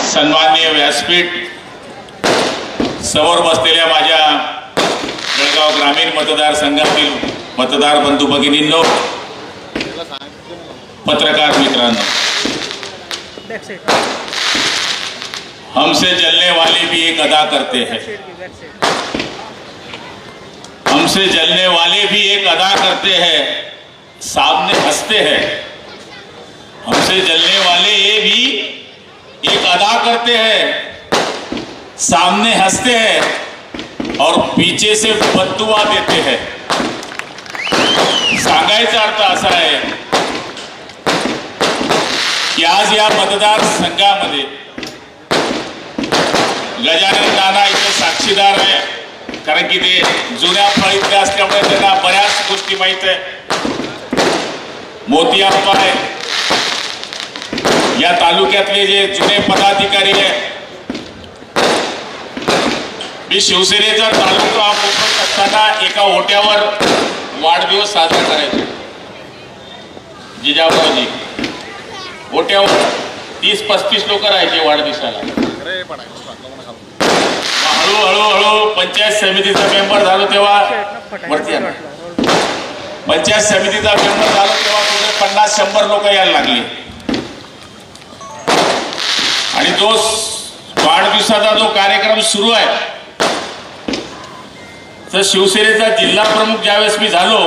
सन्माननीय व्यासपीठ समोर बसलेल्या माझ्या जळगाव ग्रामीण मतदारसंघातील मतदार बंधू भगिनींनो, पत्रकार मित्रांनो, हमसे जलने वाले भी एक अदा करते हैं, हमसे जलने वाले भी एक अदा करते हैं, सामने हंसते हैं। हमसे जलने वाले ये भी एक अदा करते हैं, सामने हंसते हैं और पीछे से बद्दुआ देते हैं। सांगायचा अर्थ असा आहे की आज या मतदारसंघामध्ये गजानन नाना इथे साक्षीदार आहे, कारण की ते जुन्या फळीतले असल्यामुळे त्यांना बऱ्याच गोष्टी माहित आहे। मोती अप्पा आहे, या तालुक्यातले जे जुने पदाधिकारी आहे। मी शिवसेनेचा तालुका मुंबईत असताना एका ओट्यावर वाढदिवस साजरा करायचो। जिजाबाजी ओट्यावर 30-35 लोक राहायचे वाढदिवसाला। हळूहळू पंचायत समितीचा मेंबर झालो तेव्हा वरती आला, पंचायत समितीचा मेंबर झालो तेव्हा पुढे 50-100 लोक यायला लागले आणि तो वाढदिवसाचा जो कार्यक्रम सुरू आहे, तर शिवसेनेचा जिल्हा प्रमुख ज्यावेळेस मी झालो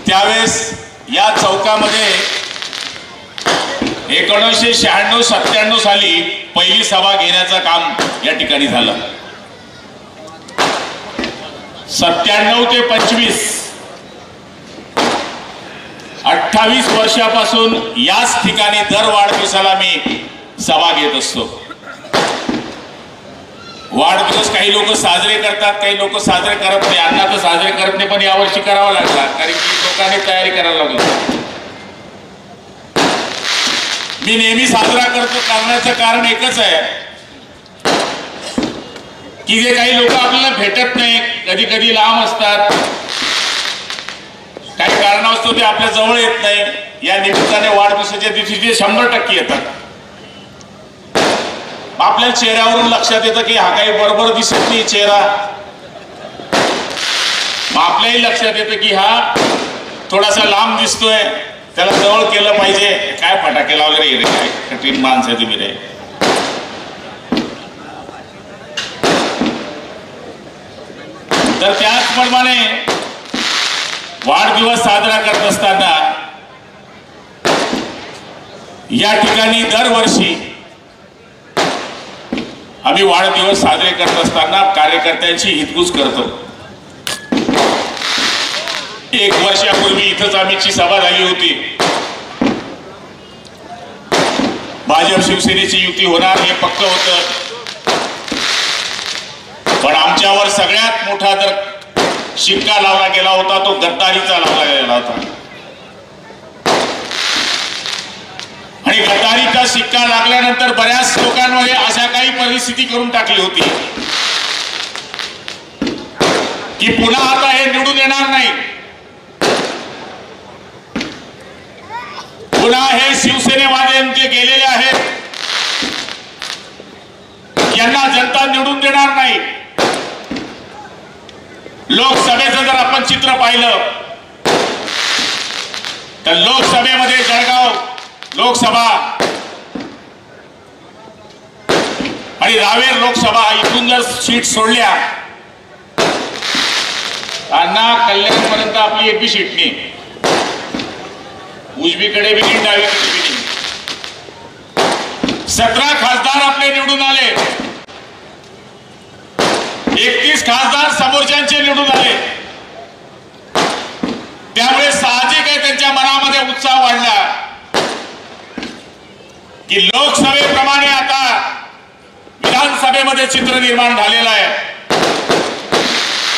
त्यावेळेस या चौकामध्ये 1996-97 साली पहिली सभा घेण्याचं काम या ठिकाणी झालं। 97 ते 25 28 वर्षापासून याच ठिकाणी दर वाढदिवसाला मी सभा घेत असतो। वाढदिवस काही लोक साजरे करतात, काही लोक साजरे करत नाही। अण्णा तर साजरे करत नाही, पण यावर्षी करावा लागला कारण की लोकांनी तयारी करायला लागली। मी नेहमी साजरा करण्याचं कारण एकच आहे की जे काही लोक आपल्याला भेटत नाही, कधी कधी लांब असतात, काही कारणास्तव ते आपल्या जवळ येत नाही, या निमित्ताने वाढदिवसाच्या दिवशी ते 100% येतात। आपल्या चेहऱ्यावरून लक्षात येतं की हा काही बरोबर दिसत नाही चेहरा, आपल्याही लक्षात येतं की हा थोडासा लांब दिसतोय, त्याला जवळ केलं पाहिजे। काय फटाके लावले रे, काय कठीण माणसं आहे तुम्ही रे। तर त्याचप्रमाणे वाढदिवस साजरा करत असताना या ठिकाणी दरवर्षी आम्ही वाढदिवस साजरे करत असताना कार्यकर्त्यांची हितगुज करतो। 1 वर्षापूर्वी इथंच आमची सभा झाली होती। भाजप शिवसेनेची युती होणार हे पक्क होतं, पण आमच्यावर सगळ्यात मोठा जर शिक्का लावला गेला होता तो गद्दारीचा लावला गेला होता, आणि गद्दारीचा शिक्का लागल्यानंतर बऱ्याच लोकांमध्ये अशा काही परिस्थिती करून टाकली होती की पुन्हा आता हे निवडून येणार नाही, पुन्हा हे शिवसेनेवाद्यांचे गेलेले आहेत यांना जनता निवडून देणार नाही। लोकसभेचं जर आपण चित्र पाहिलं तर लोकसभेमध्ये जळगाव लोकसभा आणि रावेर लोकसभा इथून जर सीट सोडल्या त्यांना कल्याणपर्यंत आपली एक बी सीट नाही, उजवीकडे बी नाही, डावीकडे बी नाही। 17 खासदार आपले निवडून आले, 31 खासदार समोरच्यांचे निवडून आले, त्यामुळे साहजिक आहे त्यांच्या मनामध्ये उत्साह वाढला की लोकसभेप्रमाणे आता विधानसभेमध्ये चित्र निर्माण झालेलं आहे।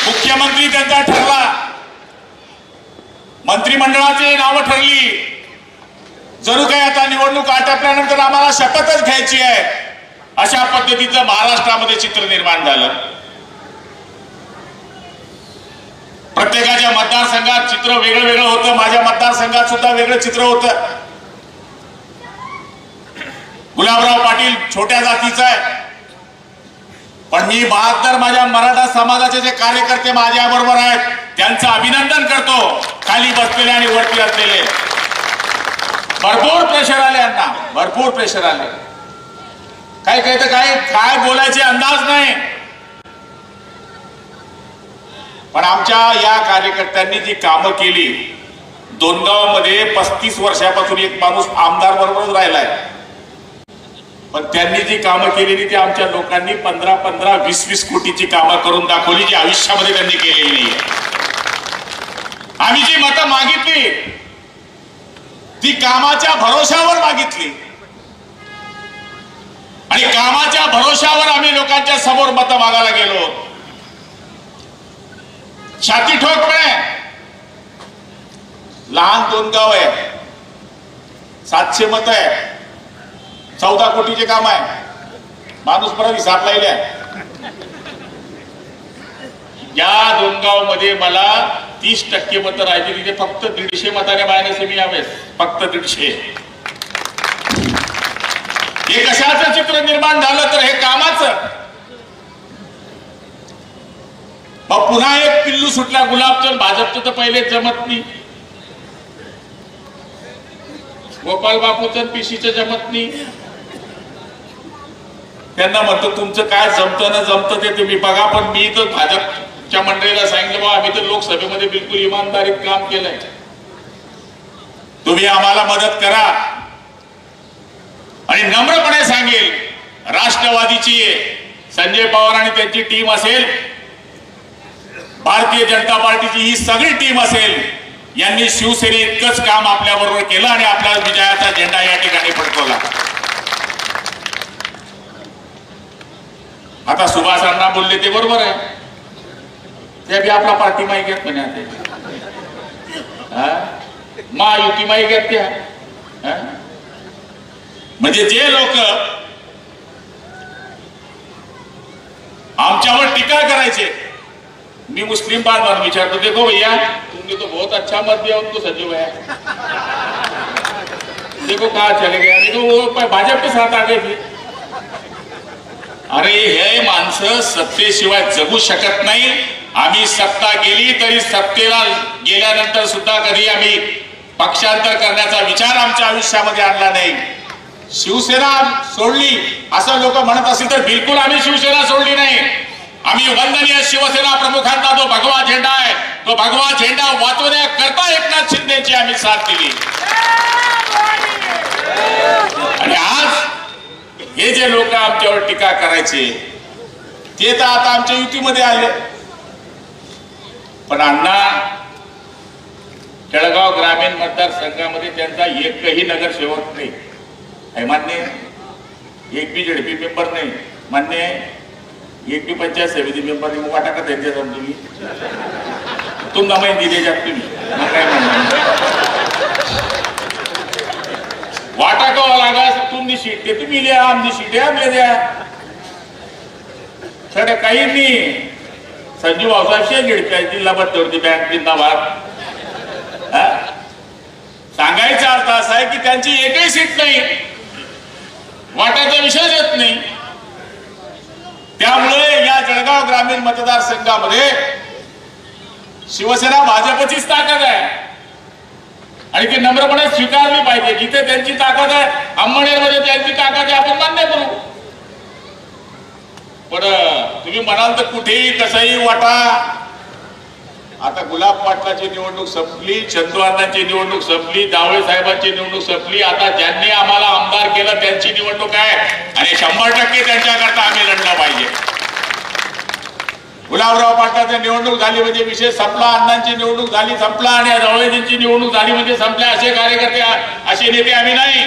मुख्यमंत्री त्यांचा ठरला, मंत्रिमंडळाची नावं ठरली, जणू काही आता निवडणूक आटोपल्यानंतर आम्हाला शपथच घ्यायची आहे, अशा पद्धतीचं महाराष्ट्रामध्ये चित्र निर्माण झालं। प्रत्येकाच्या मतदारसंघात चित्र वेगळं वेगळं होतं, माझ्या मतदारसंघात सुद्धा वेगळं चित्र होतं। गुलाबराव पाटील छोट्या जातीचा आहे, पण मी 72 माझ्या मराठा समाजाचे जे कार्यकर्ते माझ्या बरोबर आहेत त्यांचं अभिनंदन करतो. खाली बसलेले आणि वरती असलेले भरपूर प्रेशर आले, यांना भरपूर प्रेशर आले. काय तर काय बोलायचे अंदाज नाही. पण आमच्या या कार्यकर्त्यांनी जी कामं केली, दोनगाव मध्ये 35 वर्षापासून एक माणूस आमदार बरोबरच राहिलाय, पण त्यांनी जी कामं केलेली ती आमच्या लोकांनी 15-15, 20-20 कोटीची कामं करून दाखवली, जी आयुष्यामध्ये त्यांनी केलेली नाहीये. आम्ही जी मतं मागितली ती कामाच्या भरोशावर मागितली, आणि कामाच्या भरोशावर आम्ही लोकांच्या समोर मतं मागायला गेलो. छाती ठोकपणे लहान दोनगाव आहे, 700 मतं आहे, 14 कोटीचे काम आहे. माणूस परत हिसाब लायला. या दोनगाव मध्ये मला 30% मतं राहिली, तिथे फक्त 150 मताने मायनस मी यावेळेस, फक्त 150. हे कशाचं चित्र निर्माण झालं तर हे कामाचं. मग पुन्हा एक पिल्लू सुटला गुलाबचंद. भाजपचं तर पहिले जमत नाही, गोपाल बापूचं पीसीचं जमत नाही. त्यांना म्हणतो तुमचं काय जमतं ना जमतं ते तुम्ही बघा, पण मी तर भाजपच्या मंडळीला सांगितलं बा आम्ही तर लोकसभेमध्ये बिलकुल इमानदारीत काम केलंय, तुम्ही आम्हाला मदत करा. आणि नम्रपणे सांगेल, राष्ट्रवादीची संजय पवार आणि त्यांची टीम असेल, भारतीय जनता पार्टीची ही सगळी टीम असेल, यांनी शिवसेने इतकंच काम आपल्या बरोबर केलं आणि आपला विजयाचा झेंडा या ठिकाणी फडकवला. आता सुभाष अण्णा बोलले ते बरोबर आहे, ते बी आपला पार्टी माही घेत म्हणे, महायुती माही घेत त्या. म्हणजे जे लोक आमच्यावर टीका करायचे, मी मुस्लिम बांधवांना विचारतो, देखो भैया तुमने तो बहुत अच्छा मत दिया उनको संजय भैया, देखो कहाँ चले गए, देखो वो भाजप के साथ आ गए थे. अरे हे माणसं सत्तेशिवाय जगू शकत नाही. आम्ही सत्ता गेली तरी सत्तेला गेल्यानंतर सुद्धा कधी आम्ही पक्षांतर करण्याचा विचार आमच्या आयुष्यामध्ये आणला नाही. शिवसेना सोडली असं लोक म्हणत असतील तर बिलकुल आम्ही शिवसेना सोडली नाही. आम्ही वंदनीय शिवसेना प्रमुखांचा जो भगवा झेंडा आहे, तो भगवा झेंडा वाचवण्याकरता एकनाथ शिंदेची आम्ही साथ दिली. आणि आज हे जे लोक आमच्यावर टीका करायचे ते तर आता आमच्या युतीमध्ये आले. पण अण्णा जळगाव ग्रामीण मतदारसंघामध्ये त्यांचा एकही नगरसेवक नाही आहे, मान्य. एक बी जेडपी मेंबर नाही, मान्य. एक बी पंचायत समिती मेंबर नाही. मग वाटा का त्यांच्या तुम्ही तुमना माहिती द्यायच्यात तुम्ही मग काय म्हणणार, वाटा का लागा तुमची सीट ते तुम्ही द्या, आमची सीट आहे आम्ही द्या. सगळं काही नाही. संजीव भाऊसाहेब शेंगेडकर जिल्हा मध्यवर्ती बँक जिंदाबाद. सांगायचा अर्थ असा आहे की त्यांची एकही सीट नाही, वाटाचा विषयच येत नाही. त्यामुळे या जळगाव ग्रामीण मतदारसंघामध्ये शिवसेना भाजपचीच ताकद आहे आणि ती नम्रपणे स्वीकारली पाहिजे. जिथे त्यांची ताकद आहे, अंमळनेरमध्ये त्यांची ताकद आहे, आपण मान्य करू. पण तुम्ही म्हणाल तर कुठेही कसंही वाटा. आता गुलाब पाटलाची निवडणूक संपली, चंदू अण्णांची निवडणूक संपली, जावळे साहेबांची निवडणूक संपली. आता ज्यांनी आम्हाला आमदार केलं त्यांची निवडणूक आहे आणि 100% त्यांच्याकरता आम्ही लढलं पाहिजे. गुलाबराव पाटलाची निवडणूक झाली म्हणजे विषय संपला, अण्णांची निवडणूक झाली संपला, आणि जावळेजींची निवडणूक झाली म्हणजे संपल्या. असे कार्यकर्ते, असे नेते आम्ही नाही.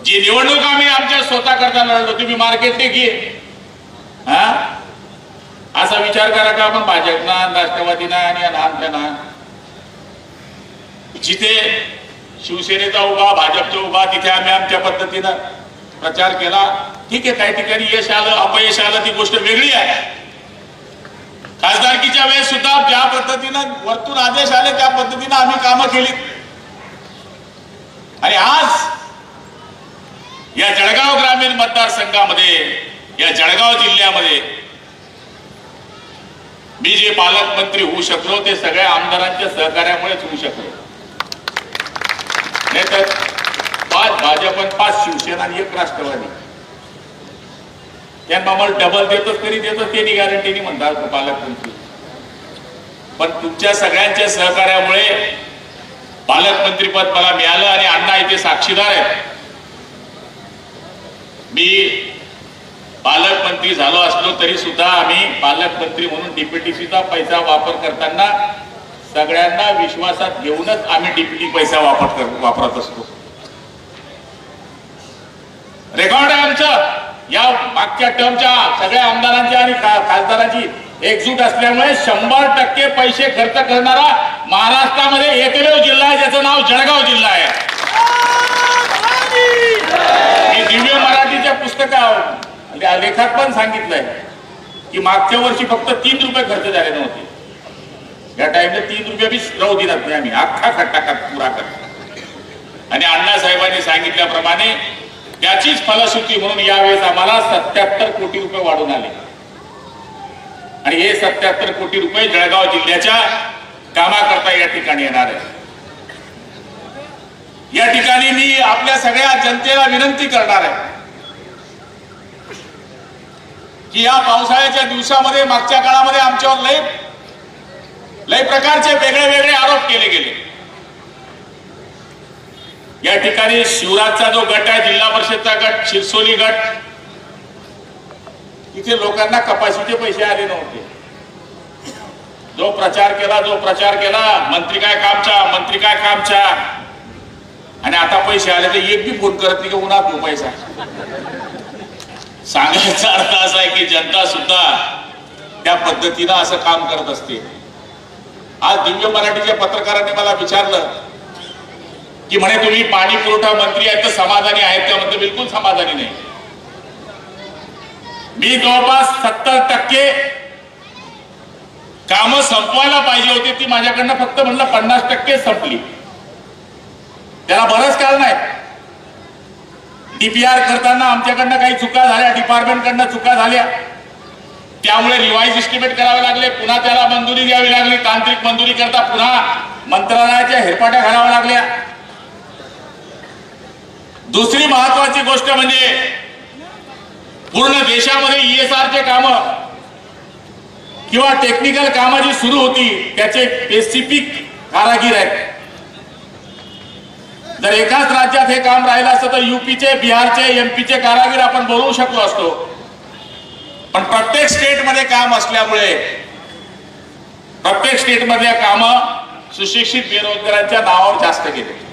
जी निवडणूक आम्ही आमच्या स्वतः करता लढलो, तुम्ही मार्केट घे. असा विचार करा का आपण भाजपना, राष्ट्रवादीना आणि आमच्याना. जिथे शिवसेनेचा उभा, भाजपचा उभा, तिथे आम्ही आमच्या पद्धतीनं प्रचार केला. ठीक आहे, काही ठिकाणी यश आलं, अपयश आलं, ती गोष्ट वेगळी आहे. खासदारकीच्या वेळेस सुद्धा ज्या पद्धतीनं वरतून आदेश आले त्या पद्धतीनं आम्ही कामं केली. आणि आज या जळगाव ग्रामीण मतदारसंघामध्ये, या जळगाव जिल्ह्यामध्ये मी जे पालकमंत्री होऊ शकलो ते सगळ्या आमदारांच्या सहकार्यामुळेच होऊ शकलो. नाही तर 5 भाजप, 5 शिवसेना आणि 1 राष्ट्रवादी, त्यांना मला डबल देतच तरी देतच त्यांनी गॅरंटीनी म्हणतात पालकमंत्री. पण तुमच्या सगळ्यांच्या सहकार्यामुळे पालकमंत्रीपद मला मिळालं आणि अण्णा इथे साक्षीदार आहेत. मी पालकमंत्री झालो असलो तरी सुद्धा आम्ही पालकमंत्री म्हणून डीपीटीसीचा पैसा वापर करताना सगळ्यांना विश्वासात घेऊनच आम्ही डीपीटी पैसा वापरत असतो. रेकॉर्ड आहे आमचं. या मागच्या टर्मच्या सगळ्या आमदारांच्या आणि खासदारांची एकजूट असल्यामुळे 100% पैसे खर्च करणारा महाराष्ट्रामध्ये एकमेव जिल्हा आहे ज्याचं नाव जळगाव जिल्हा आहे. मी दिव्य मराठीच्या लेखात पण सांगितलंय की मागच्या वर्षी फक्त 3 रुपये खर्च झाले नव्हते. या टाइमला 3 रुपये बी राहू दिलात नाही आम्ही, अख्खा खट्टा पुरा करतो. आणि अण्णासाहेबांनी सांगितल्याप्रमाणे त्याचीच फलश्रुती म्हणून यावेळेस आम्हाला 77 कोटी रुपये वाढून आले. आणि हे 77 कोटी रुपये जळगाव जिल्ह्याच्या कामाकरता या ठिकाणी येणार आहे. या ठिकाणी मी आपल्या सगळ्या जनतेला विनंती करणार आहे की या पावसाळ्याच्या दिवसामध्ये मागच्या काळामध्ये आमच्यावर लय प्रकारचे वेगळे आरोप केले गेले. या ठिकाणी शिवराजचा जो गट आहे, जिल्हा परिषदचा गट, शिरसोली गट, तिथे लोकांना कपाशीचे पैसे आले नव्हते. जो प्रचार केला मंत्री काय कामचा, आणि आता पैसे आले तर एक बी फोन करत नाही की उन्हात तो पैसा. सांगायचा अर्थ असा आहे की जनता सुद्धा त्या पद्धतीनं असं काम करत असते. आज दिव्य मराठीच्या पत्रकारांनी मला विचारलं की म्हणे तुम्ही पाणी पुरवठा मंत्री आहेत तर समाधानी आहेत का? म्हणजे बिलकुल समाधानी नाही. मी जवळपास 70% कामं संपवायला पाहिजे होती, ती माझ्याकडनं फक्त म्हणलं 50% संपली. त्याला बरंच कारण आहे. डीपीआर करताना आमच्याकडनं काही चुका झाल्या, डिपार्टमेंटकडनं चुका झाल्या, त्यामुळे रिवाइज एस्टिमेट करावे लागले, पुन्हा त्याला मंजुरी द्यावी लागली. तांत्रिक मंजुरी करता पुन्हा मंत्रालयाच्या हेरपाट्या घालाव्या लागल्या. दुसरी महत्वाची गोष्ट म्हणजे पूर्ण देशामध्ये ESRचे कामं किंवा टेक्निकल कामं जी सुरू होती त्याचे स्पेसिफिक कारागीर आहेत. जर एकाच राज्यात हे काम राहिलं असतं तर UPचे, बिहारचे, MP चे कारागीर आपण बोलवू शकलो असतो. पण प्रत्येक स्टेटमध्ये काम असल्यामुळे प्रत्येक स्टेटमधल्या कामं सुशिक्षित बेरोजगारांच्या नावावर जास्त केले.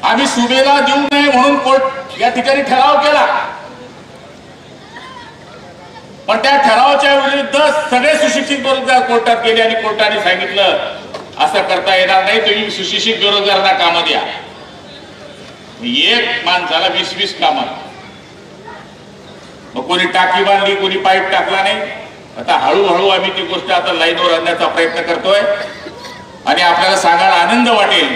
आम्ही सुबेला देऊ नये म्हणून कोर्ट या ठिकाणी ठराव केला, पण त्या ठरावाच्या विरुद्ध सगळे सुशिक्षित बेरोजगार कोर्टात गेले आणि कोर्टाने सांगितलं असं करता येणार नाही, तुम्ही सुशिक्षित बेरोजगारांना कामं द्या. एक माणसाला 20-20 कामं. मग कोणी टाकी बांधली, कोणी पाईप टाकला नाही. आता हळूहळू आम्ही ती गोष्ट आता लाईनवर आणण्याचा प्रयत्न करतोय. आणि आपल्याला सांगायला आनंद वाटेल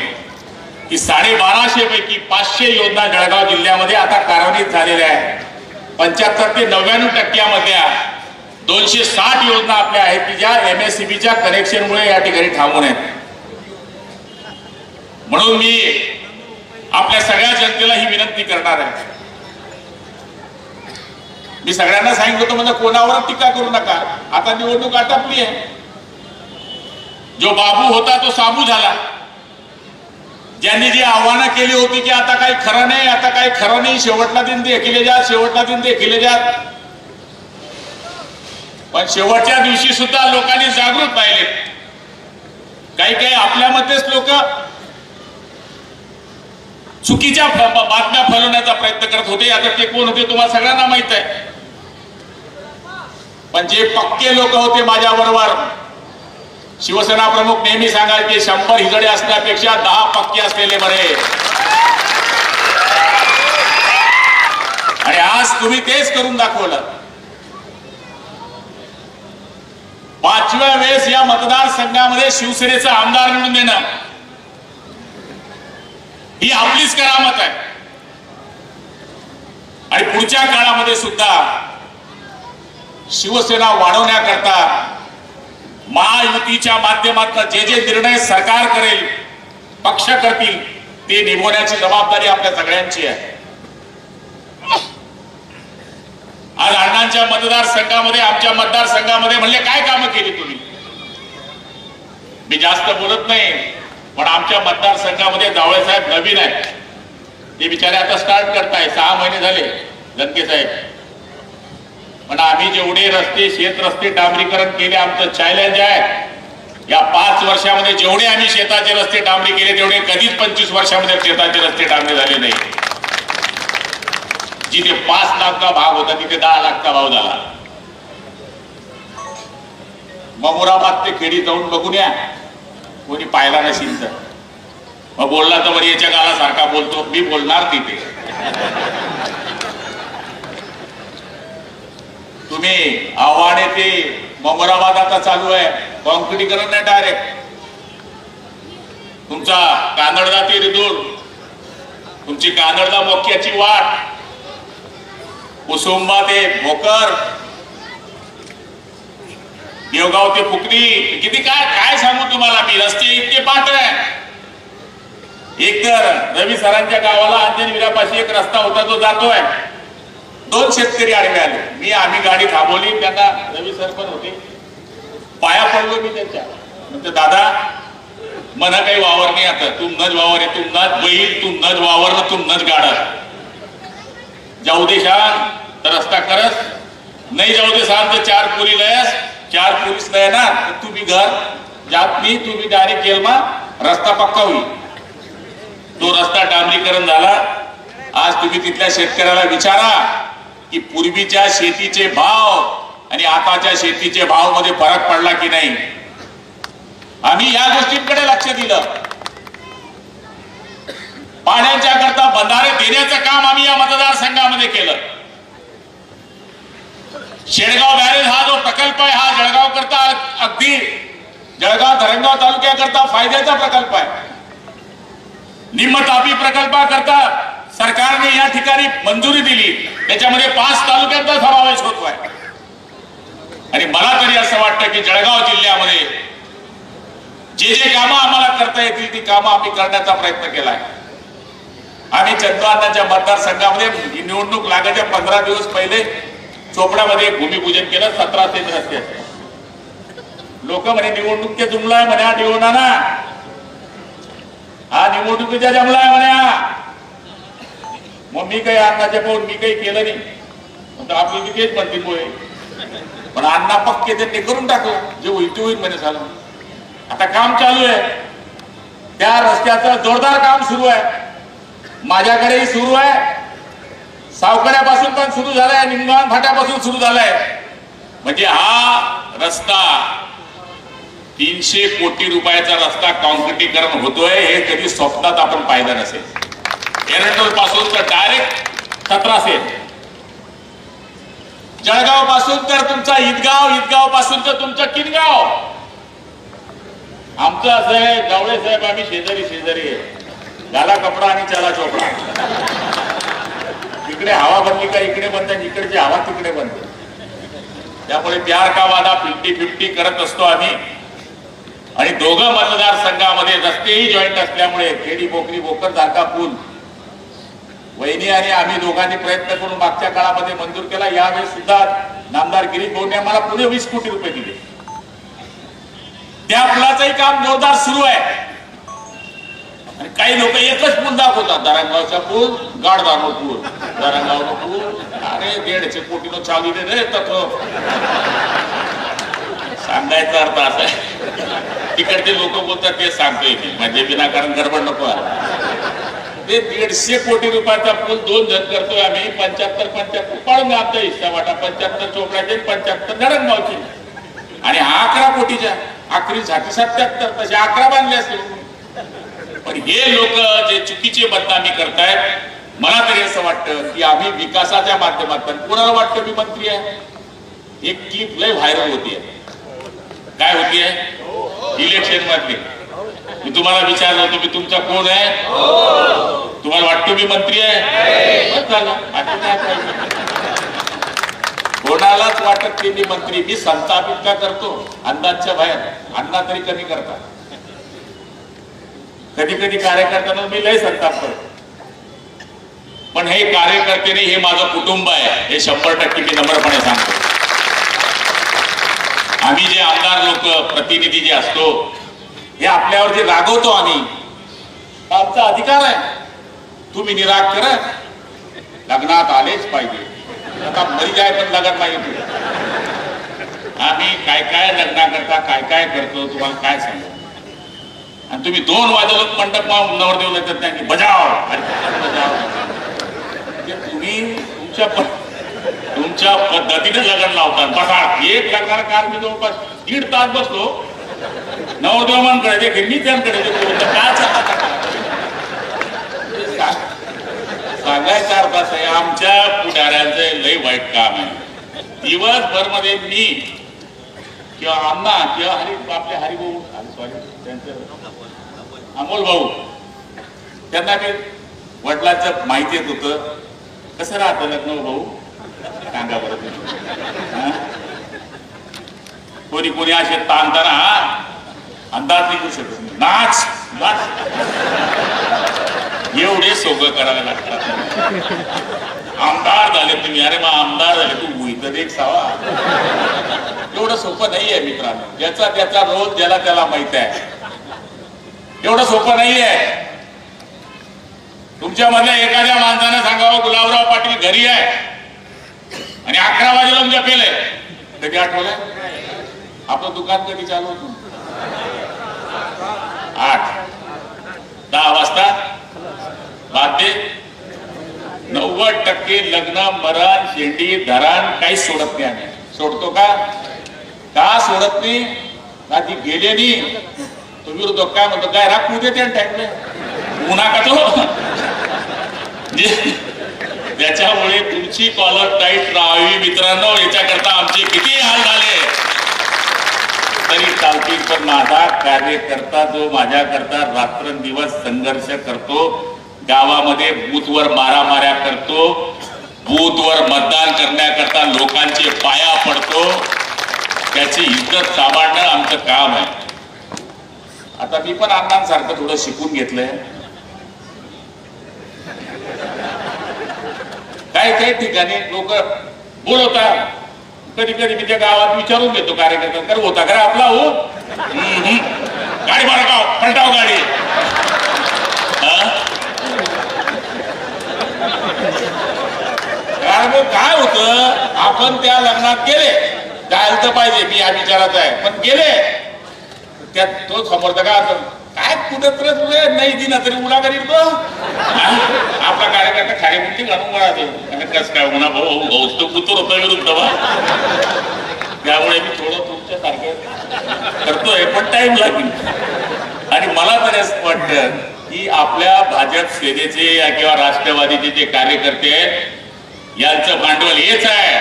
की 1250 पैकी 500 योजना जळगाव जिल्ह्यामध्ये आता कार्यान्वित झालेल्या आहेत. 75 ते 99% मधल्या 260 योजना आपल्या आहेत की ज्या MSCBच्या कनेक्शनमुळे या ठिकाणी थांबून आहेत. म्हणून मी आपल्या सगळ्या जनतेला ही विनंती करणार आहे. मी सगळ्यांना सांगितलं होतं म्हणजे कोणावर टीका करू नका. आता निवडणूक आटपली आहे. जो बाबू होता तो साबू झाला. ज्यांनी जी आव्हानं केली होती की आता काही खरं नाही, शेवटला दिन देखील जात, पण शेवटच्या दिवशी सुद्धा लोकांनी जागृत पाहिले. काही आपल्यामध्येच लोक चुकीच्या बातम्या फैलवण्याचा प्रयत्न करत होते. आता ते कोण होते तुम्हाला सगळ्यांना माहित आहे. पण जे पक्के लोक होते माझ्याबरोबर, शिवसेना प्रमुख नेहमी सांगायचे 100 हिजडे असण्यापेक्षा 10 पक्के असलेले बरे. आणि आज तुम्ही तेच करून दाखवलं. 5व्या वेळेस या मतदारसंघामध्ये शिवसेनेचा आमदार निवडून देणं ही आपलीच करामत आहे. आणि पुढच्या काळामध्ये सुद्धा शिवसेना वाढवण्याकरता महायुतीच्या माध्यमातून जे जे निर्णय सरकार करेल, पक्ष करतील, ते निभवण्याची जबाबदारी आपल्या सगळ्यांची आहे. आज अण्णांच्या मतदारसंघामध्ये, आमच्या मतदारसंघामध्ये म्हणले काय कामं केली तुम्ही? मी जास्त बोलत नाही, पण आमच्या मतदारसंघामध्ये जावळे साहेब नवीन आहे, ते बिचारे आता स्टार्ट करताय, 6 महिने झाले लंके साहेब. पण आम्ही जेवढे रस्ते, शेत रस्ते डांबरीकरण केले, आमचं चॅलेंज आहे. या 5 वर्षामध्ये जेवढे आम्ही शेताचे रस्ते डांबरी केले, तेवढे कधीच 25 वर्षामध्ये शेताचे रस्ते डांबरी झाले नाही. जिथे 5 लाखचा भाग होता तिथे 10 लाखचा भाव झाला. ममुराबाद ते खेडी जाऊन बघून या, कोणी पाहिला नसेल तर. मग बोलला तर बरी याच्या गालासारखा बोलतो, मी बोलणार तिथे. तुम्ही आव्हाने ते ममुराबाद आता चालू आहे, कॉन्क्रिटीकरण नाही, डायरेक्ट तुमचा कानडदा ते रिदूर, तुमची कानडदा मोक्याची वाट, कुसुंबा ते भोकर, देवगाव ते फुकणी, किती काय काय सांगू तुम्हाला मी. रस्ते इतके पातळ आहे. एक तर रवी सरांच्या गावाला अंजनवीरापाशी एक रस्ता होता, तो जातोय. 2 शेतकरी आडवे आले, आम्ही गाडी थांबवली, त्यांना रवी सर पण होते, पाया पडलो मी त्यांच्या. म्हणते दादा मना काही वावर नाही, आता तुमनच वावर आहे, तुमनाच बैल, तुमनच वावर ना तुमनच गाडा. जाऊ दे शान तर रस्ता करस, नाही जाऊ दे शान तर 4 पोली लयस, 4 पोलीस लय ना, तुम्ही घर जात नाही, तुम्ही डायरेक्ट जेलमा, रस्ता पक्का होईल. तो रस्ता डांबरीकरण झाला. आज तुम्ही तिथल्या शेतकऱ्याला विचारा की पूर्वीच्या शेतीचे भाव आणि आताच्या शेतीचे भाव मध्ये फरक पडला की नाही. आम्ही या गोष्टींकडे लक्ष दिलं. पाण्याच्या करता बंधारे देण्याचं काम आम्ही या मतदारसंघामध्ये केलं. शेडगाव बॅरेज हा जो प्रकल्प आहे, हा जळगाव करता अगदी जळगाव धरणगाव तालुक्याकरता फायद्याचा प्रकल्प आहे. निम्न तापी प्रकल्पाकरता सरकारने या ठिकाणी मंजुरी दिली, त्याच्यामध्ये 5 तालुक्यांचा समावेश होतोय. आणि मला तरी असं वाटतं की जळगाव जिल्ह्यामध्ये जे जे कामं आम्हाला करता येतील ती कामं आम्ही करण्याचा प्रयत्न केलाय. आम्ही चंद्रवानाच्या मतदारसंघामध्ये निवडणूक लागायच्या 15 दिवस पहिले चोपड्यामध्ये भूमिपूजन केलं. 17 रस्त्याचे. लोक म्हणे निवडणूक के जुमला आहे म्हणे, हा निवडणा ना, हा निवडणुकीचा जमला आहे म्हणे. मग मी काही अण्णाच्या पाहून मी काही केलं नाही, म्हणजे आपली मी तेच म्हणतील बोय, पण अण्णा पक्के त्यांनी करून टाकलं, जे होईल ते होईल म्हणे. झालं आता काम चालू आहे, त्या रस्त्याचं जोरदार काम सुरू आहे. माझ्याकडेही सुरू आहे, सावकड्यापासून पण सुरू झालाय, निमगाव फाट्यापासून सुरू झालाय. म्हणजे हा रस्ता 300 कोटी रुपयाचा रस्ता कॉन्क्रिटीकरण होतोय, हे कधी स्वप्नात आपण पाहिलं नसेल. एरंडोल पासून तर डायरेक्ट 1700, जळगाव पासून तर तुमचा ईदगाव, ईदगाव पासून तर तुमचं किनगाव. आमचं असं आहे जावळे साहेब, आम्ही शेजारी शेजारी आहे, घाला कपडा आणि चला चोपडा. इकडे हवा बनली का इकडे बनते, इकडची हवा तिकडे बनते. त्यामुळे प्यार का वादा 50-50 करत असतो आम्ही. आणि दोघं मतदारसंघामध्ये रस्तेही जॉईंट असल्यामुळे खेडी बोकरी भोकर सारखा पूल वहिनी आणि आम्ही दोघांनी प्रयत्न करून मागच्या काळामध्ये मंजूर केला. यावेळी सुद्धा नामदार गिरीश भाऊंनी आम्हाला पुढे 20 कोटी रुपये दिले. त्या पुलाचंही काम जोरदार सुरू आहे. आणि काही लोक एकच पूल दाखवतात, धरणगावचा पूल, गाडदानो पूल, धरणगावनो पूल, अरे 150 कोटीनं चालू दे रे तत्व. सांगायचा अर्थ असा आहे, तिकडचे लोक बोलतात ते सांगतोय मी, म्हणजे विनाकारण गडबड नको. ते 150 कोटी रुपयाचा पूल 2 जण करतोय आम्ही. 75 पाडून आमचा हिस्सा वाटा, 75 चोपड्याचे, 75 धरणगावचे. आणि हा 11 कोटीच्या आखरी साठी 77, तसे 11 बांधले असतील. पण हे लोक जे चुकीची बदनामी करतायत, मला तरी असं वाटतं की आम्ही विकासाच्या माध्यमातून, कोणाला वाटतं मी मंत्री आहे. एक क्लिप लय व्हायरल होतीये. काय होतीये? इलेक्शन मधली. मी तुम्हाला विचारलं होतं मी तुमचा कोण आहे, तुम्हाला वाटतो मी मंत्री आहे? बस झालं, बाकी काय पाहिजे. कोणालाच वाटत की मी मंत्री. मी संतापित का करतो अंदाजच्या बाहेर. अण्णा तरी कमी करतात. कधी कधी कार्यकर्त्यांना मी लय संताप करतो, पण हे कार्यकर्ते नाही, हे माझं कुटुंब आहे, हे 100% मी नम्रपणे सांगतो. आम्ही जे आमदार लोक प्रतिनिधी जे असतो, हे आपल्यावर जे रागवतो आम्ही, आमचा अधिकार आहे. तुम्ही निराग करा, लग्नात आलेच पाहिजे. आता मरी जाय पण लग्न नाही. आम्ही काय काय लग्नाकरता काय काय करतो तुम्हाला काय सांगू. आणि तुम्ही 2 वाजवलं मंडप नवरदेव येतात, त्यांनी बजाव बजाव. तुम्ही तुमच्या पद्धतीने लग्न लावतात. बसा, एक लग्नाला काल मी जवळपास 1.5 तास बसलो. नवरदेव म्हणकडे मी त्यांकडे काय सांगायचा अर्थ असा आहे, आमच्या पुढाऱ्यांचं लय वाईट काम आहे. दिवसभर मध्ये मी किंवा अण्णा किंवा आपले हरिभाऊ त्यांचं अमोल भाऊ, त्यांना ते वडिलांचं माहिती येत होतं. कसं राहतं लग्न भाऊ सांगा बरं. कोणी कोणी असे ताणताना अंदाज निघू शकत नाही. नाच नाच एवढे सोगं करायला लागतात. आमदार झाले तुम्ही, अरे मग आमदार झाले तू इथं एक सावा. एवढं सोपं नाहीये मित्रांनो. ज्याचा त्याचा रोज ज्याला त्याला माहित आहे. एवढं सोपं नाहीये. तुमच्या मधल्या एखाद्या माणसाने सांगावं गुलाबराव पाटील घरी आहे आणि 11 वाजेला तुमच्या पेलय. कधी आठवलंय? आपलं दुकान कधी चालू होतं? 8-10 वाजता. बाते 90% लग्न मरण शेंडी धरण काहीच सोडत नाही. आम्ही सोडतो का? का सोडत नाही? का ती गेले नाही. तो विरोध काय म्हणतो, काय राखू देते टाइमला उन्हा का तो. त्याच्यामुळे तुमची कॉलर टाईट राहावी मित्रांनो. याच्याकरता आमचे किती हाल झाले तरी चालतील, पण माझा कार्यकर्ता जो माझ्याकरता रात्रंदिवस संघर्ष करतो, गावामध्ये बूथवर मारामाऱ्या करतो, बूथवर मतदान करण्याकरता लोकांचे पाया पडतो, त्याची इज्जत सांभाळणं आमचं काम आहे. आता मी पण अण्णांसारखं थोडं शिकून घेतलंय. काही ठिकाणी लोक बोलवतात. कधी कधी मी त्या गावात विचारून घेतो कार्यकर्ता, कर होता का आपला हो गाडी मारा पलटाव गाडी. कारण काय होतं, आपण त्या लग्नात गेले, जायला तर पाहिजे, मी या विचारात आहे, पण गेले त्यात तो समोरचा काय कुठं तर नाही दिना तरी उडा करील तो. आपला कार्यकर्ता खाली मुठी घालून वळातो. कस काय म्हणा भाऊ भाऊ तो कुतूर होता विरुद्ध बा. त्यामुळे मी थोडं तुमच्या सारखं करतोय, पण टाइम लागेल. आणि मला तर असं वाटतं की आपल्या भाजप सेनेचे किंवा राष्ट्रवादीचे जे कार्यकर्ते आहेत यांचं भांडवल हेच आहे.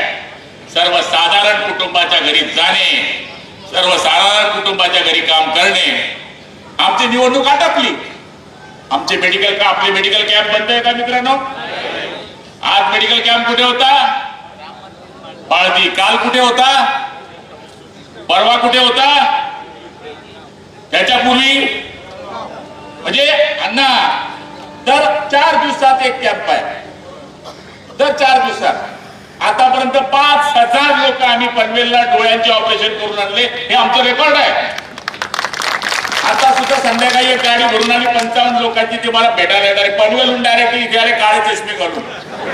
सर्वसाधारण कुटुंबाच्या घरी जाणे, सर्वसाधारण कुटुंबाच्या घरी काम करणे. आमची निवडणूक आटपली. आमचे मेडिकल का आपले मेडिकल कॅम्प बंद आहे का मित्रांनो? आज मेडिकल कॅम्प कुठे होता? बाळदी. काल कुठे होता? परवा कुठे होता? त्याच्यापूर्वी म्हणजे अण्णा दर 4 दिवसात एक कॅम्प आहे. दर 4 दिवसात आतापर्यंत 5000 लोक आम्ही पनवेलला डोळ्यांचे ऑपरेशन करून आणले. हे आमचं रेकॉर्ड आहे. आता सुद्धा संध्याकाळी एक गाडी भरून आली 55 लोकांची. ते मला भेटायला येणार पनवेलहून डायरेक्ट इथे आले काळे चष्मे घालून.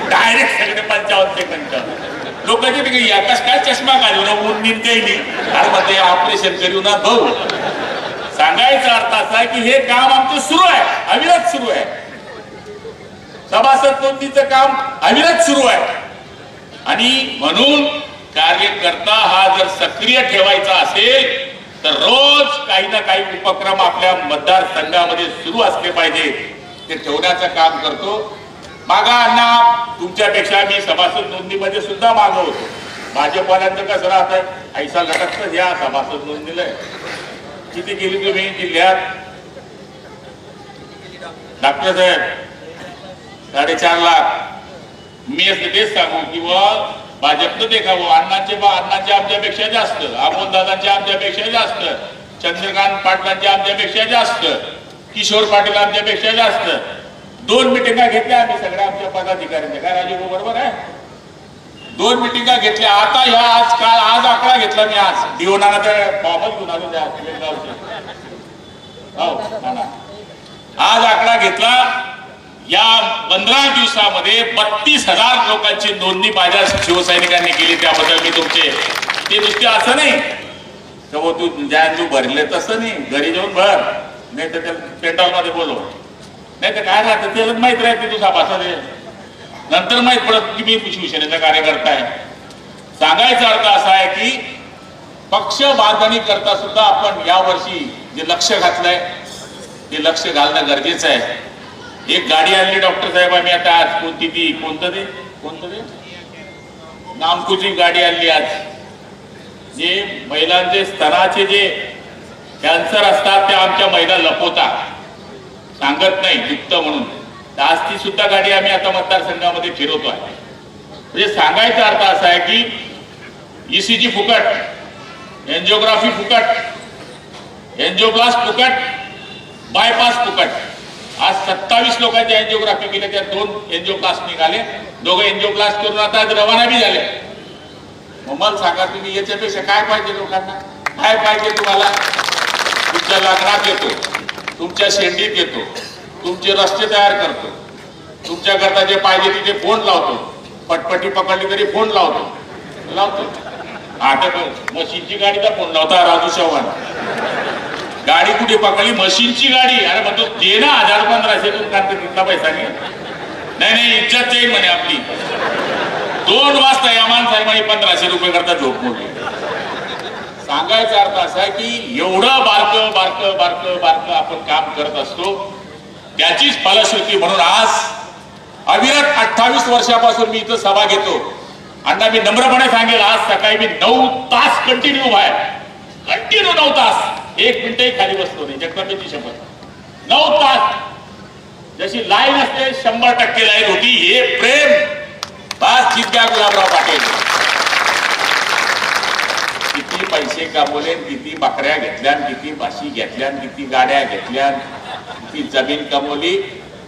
डायरेक्ट सगळे 55 ते 55 लोकांची याकाच काय चष्मा घालू ना ऊन निघते नाही. अरे मग ते ऑपरेशन करू ना भाऊ. सांगायचा अर्थ असा आहे की हे काम आमचं सुरू आहे, अविरत सुरू आहे. सभासद नोंदणीचं काम अविरत सुरू आहे. आणि म्हणून कार्यकर्ता हा जर सक्रिय ठेवायचा असेल तर रोज काही ना काही उपक्रम आपल्या मतदारसंघामध्ये सुरू असले पाहिजे. ते ठेवण्याचं काम करतो. मागा अण्णा तुमच्यापेक्षा मी सभासद नोंदणीमध्ये सुद्धा मागं होतो. भाजपवाल्यांचं कसं राहतं, ऐसा लटकतं या सभासद नोंदणीला किती गेली तुम्ही जिल्ह्यात? डॉक्टर साहेब 4.5 लाख। मी तेच सांगू की भाजपनं देखावं, अण्णांचे आमच्यापेक्षा जास्त, अमोलदादांचे आमच्यापेक्षा जास्त, चंद्रकांत पाटलांचे आमच्यापेक्षा जास्त, किशोर पाटील आमच्यापेक्षा जास्त। 2 मिटिंगा घेतल्या आम्ही सगळ्या आमच्या पदाधिकाऱ्यांच्या, काय राजू बरोबर आहे? 2 मिटिंगा घेतल्या। आता ह्या आज आकडा घेतला मी, आज दिवनाला तर फॉर्मच घेऊन आलो आज आकडा घेतला। या 15 दिवसामध्ये 32,000 लोकांची नोंदणी माझ्या शिवसैनिकांनी केली। त्याबद्दल मी तुमचे ते नुसते असं नाही तर तू भरले तसं नाही, घरी जाऊन भर, नाही तर त्या पेट्रोल मध्ये बोलव, नाही तर काय राहतं त्याला माहित राहते तू सापासा दे, नंतर माहित पडत की मी शिवसेनेचा कार्यकर्ता आहे। सांगायचा अर्थ असा आहे की पक्ष बांधणी करता सुद्धा आपण यावर्षी जे लक्ष घातलंय ते लक्ष घालणं गरजेचं आहे। एक गाडी आणली डॉक्टर साहेब आम्ही आता, आज कोणती ती कोणतं ते नामकुची गाडी आणली आज, जे महिलांचे स्तनाचे जे कॅन्सर असतात त्या आमच्या महिला लपवतात, सांगत नाही दुखतं म्हणून, आज ती सुद्धा गाडी आम्ही आता मतदारसंघामध्ये फिरवतो आहे। म्हणजे सांगायचा अर्थ असा आहे की ECG फुकट, एन्जिओग्राफी फुकट, एन्जिओप्लास्ट फुकट, बायपास फुकट। आज 27 लोकांच्या एन्जिओग्राफी केल्या, त्या 2 एन्जिओप्लास्ट निघाले, 2 एन्जिओप्लास्ट करून आता आज रवाना बी झाले। मग मला सांगा तुम्ही याच्यापेक्षा काय पाहिजे लोकांना? काय पाहिजे तुम्हाला? तुमच्या लग्नात येतो, तुमच्या शेंडीत येतो, तुमचे रस्ते तयार करतो, तुमच्याकरता जे पाहिजे तिथे फोन लावतो, पटपटी पकडली तरी फोन लावतो। आता मशीनची गाडीचा फोन लावता राजू चव्हाण, गाडी कुठे पकडली? मशीनची गाडी। अरे म्हणतो दे ना 1000-1500 तुम तिथला पैसा घे, नाही इज्जत जाईल म्हणे आपली। 2 वाजता या माणसाने 1500 रुपये करता झोप मोडली। सांगायचा अर्थ असा आहे की एवढं बारक आपण काम करत असतो, त्याचीच फलश्रुती म्हणून आज अविरत 28 वर्षापासून मी इथं सभा घेतो। अण्णा मी नम्रपणे सांगेल, आज सकाळी मी 9 तास कंटिन्यू बाहेर, कंटिन्यू 9 तास, 1 मिनिटही खाली बसलो नाही, जगतापेची शपथ। 9 तास जशी लाईन असते 100% लाईन होती। हे प्रेम बस जिद्या गुलाबराव पाटील। किती पैसे कमवले, किती बकऱ्या घेतल्या, किती भाशी घेतल्या, किती गाड्या घेतल्या, किती जमीन कमवली,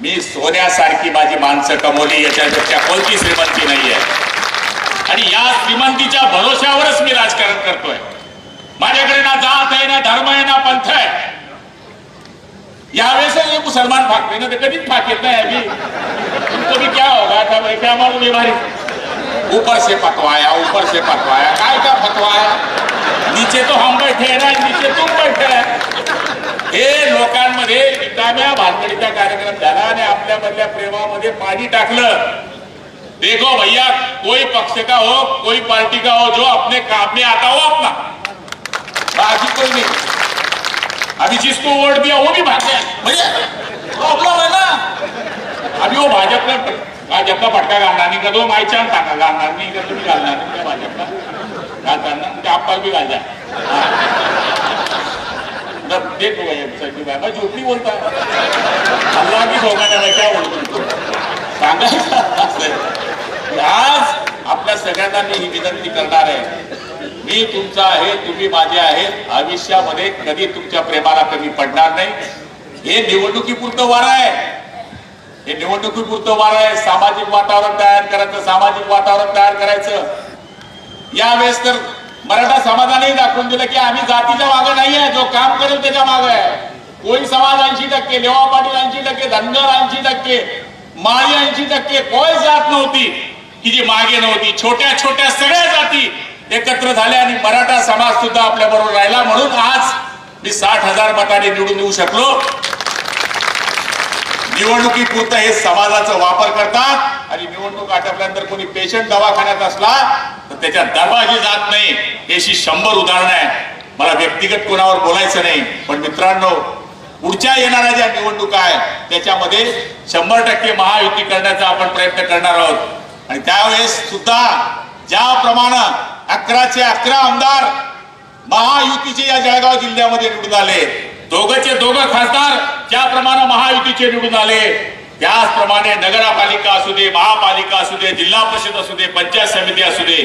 मी सोन्यासारखी माझी माणसं कमवली, याच्यापेक्षा कोणती श्रीमंती नाहीये। आणि या श्रीमंतीच्या भरोश्यावरच मी राजकारण करतोय। माझ्याकडे ना जात आहे, ना धर्म आहे, ना पंथ आहे। यावेळेस ये मुसलमान फाकते ना, ते कधीच फाकेत नाही। अभी तुमको भी क्या होगा, क्या मालूम बीमारी, ऊपर से पकवाया, ऊपर से पकवाया, काय का फतवाया, नीचे तो हम बैठे हैं ना, नीचे तुम बैठे हैं। हे लोकांमध्ये रिकाम्या भानगडीचा कार्यक्रम झाला आणि आपल्या मधल्या प्रेमामध्ये पाणी टाकलं। देखो भैया, कोई पक्ष का हो, कोई पार्टी का हो, जो अपने काम में आता हो अपना, बाकी कोई नहीं। अभी जिसको वोट दिया वो भी भागे भैया, प्रॉब्लम है ना। अभी वो भाजपा फटका घालणार नाही का? तो मायचान सांगा घालणार नाही का? तुम्ही घालणार नाही त्या भाजपला घालताना ते आपल्याला बी घाल द्या। देखो भैया झोपडी बोलता अल्लाह की भोगाने में क्या बोलतो सांगायचं। आज आपल्या सगळ्यांना मी ही विनंती करणार आहे, मी तुमचा आहे, तुम्ही माझे आहेत, आयुष्यामध्ये कधी तुमच्या प्रेमाला कमी पडणार नाही। हे निवडणुकीपुरतं वार आहे, हे निवडणुकीपुरतं वार आहे। सामाजिक वातावरण तयार करायचं, सामाजिक वातावरण तयार करायचं। यावेळेस तर मराठा समाजाने दाखवून दिलं की आम्ही जातीच्या मागे नाही आहे, जो काम करेल त्याच्या मागे आहे। कोळी समाज 80%, लेवा पाटील 80%, धनगर 80%, माळी 80%, कोई जात नव्हती की जी मागे नव्हती। छोट्या छोट्या सगळ्या जाती एकत्र झाल्या आणि मराठा समाज सुद्धा आपल्या बरोबर राहिला, म्हणून आज मी 60,000 मतांनी निवडून येऊ शकलो। निवडणुकीपुरतं हे समाजाचा वापर करतात आणि निवडणूक आटपल्यानंतर कोणी पेशंट दवाखान्यात असला तर त्याच्या दरवाजी जात नाही, याची 100 उदाहरणं आहे। मला व्यक्तिगत कोणावर बोलायचं नाही, पण मित्रांनो पुढच्या येणाऱ्या ज्या निवडणुका आहेत त्याच्यामध्ये 100% महायुती करण्याचा आपण प्रयत्न करणार आहोत। आणि त्यावेळेस सुद्धा ज्याप्रमाणे 11चे 11 आमदार महायुतीचे या जळगाव जिल्ह्यामध्ये निवडून आले, दोघंचे दोघं खासदार ज्याप्रमाणे महायुतीचे निवडून आले, त्याचप्रमाणे नगरपालिका असू दे, महापालिका असू दे, जिल्हा परिषद असू दे, पंचायत समिती असू दे,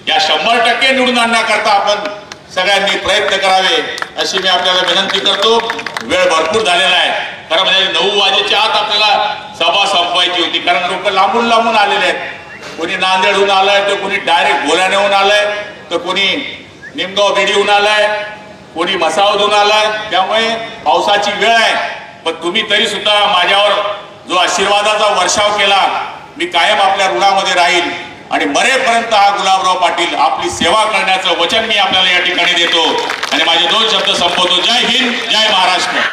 या 100% निवडून आणण्याकरता आपण सगळ्यांनी प्रयत्न करावे अशी मी आपल्याला विनंती करतो. वेळ भरपूर झालेला आहे. खरं म्हणजे 9 वाजेच्या आत आपल्याला सभा संपवायची होती, कारण लोक लांबून लांबून आलेले आहेत. कोणी नांदेडहून आलाय, तर कोणी डायरेक्ट बोलाण्याहून आलाय, तर कोणी निमगाव बेडीहून आलाय, कोणी म्हसावदून आलाय. त्यामुळे पावसाची वेळ आहे, पण तुम्ही तरी सुद्धा माझ्यावर जो आशीर्वादाचा वर्षाव केला, मी कायम आपल्या ऋणामध्ये राहील आणि मरेपर्यंत हा गुलाबराव पाटील आपली सेवा करण्याचं वचन मी आपल्याला या ठिकाणी देतो आणि माझे 2 शब्द संपवतो. जय हिंद, जय महाराष्ट्र.